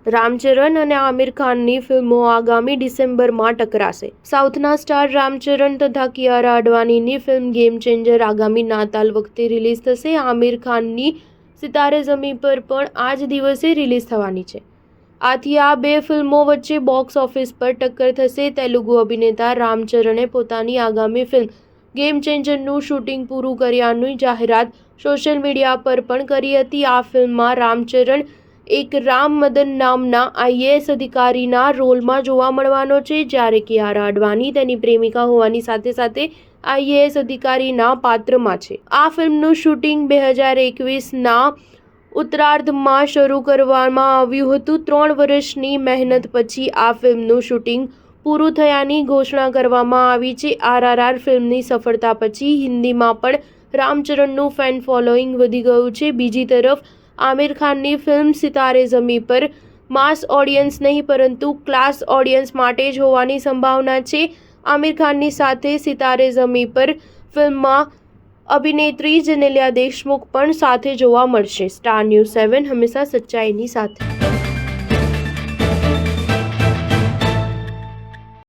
રામચરણ અને આમિર ખાનની ફિલ્મો આગામી ડિસેમ્બરમાં ટકરાશે। સાઉથના સ્ટાર રામચરણ તથા કિયારા અડવાણીની ફિલ્મ ગેમ ચેન્જર આગામી નાતાલ વખતે રિલીઝ થશે। આમિર ખાનની સિતારે ઝમીન પર પણ આ જ દિવસે રિલીઝ થવાની છે। આથી આ બે ફિલ્મો વચ્ચે બોક્સ ઓફિસ પર ટક્કર થશે। તેલુગુ અભિનેતા રામચરણે પોતાની આગામી ફિલ્મ ગેમ ચેન્જરનું શૂટિંગ પૂરું કર્યાની જાહેરાત સોશિયલ મીડિયા પર પણ કરી હતી। આ ફિલ્મમાં રામચરણ એક રામ મદન નામના આઈએએસ અધિકારીના રોલમાં જોવા મળવાનો છે, જ્યારે કિયારા અડવાણી તેની પ્રેમિકા હોવાની સાથે સાથે આઈએએસ અધિકારીના પાત્રમાં છે। આ ફિલ્મનું શૂટિંગ 2021ના ઉત્તરાર્ધમાં શરૂ કરવામાં આવ્યું હતું। 3 વર્ષની મહેનત પછી આ ફિલ્મનું શૂટિંગ પૂરું થયાની ઘોષણા કરવામાં આવી છે। આરઆરઆર ફિલ્મની સફળતા પછી હિન્દીમાં પણ રામચરણનું ફેન ફોલોઈંગ વધી ગયું છે। બીજી તરફ આમિર ખાનની ફિલ્મ સિતારે ઝમીન પર માસ ઓડિયન્સ નહીં પરંતુ ક્લાસ ઓડિયન્સ માટે જ હોવાની સંભાવના છે। આમિર ખાનની સાથે સિતારે ઝમીન પર ફિલ્મમાં અભિનેત્રી જેનેલિયા દેશમુખ પણ સાથે જોવા મળશે। સ્ટાર ન્યૂઝ 7 હંમેશા સચ્ચાઈની સાથે।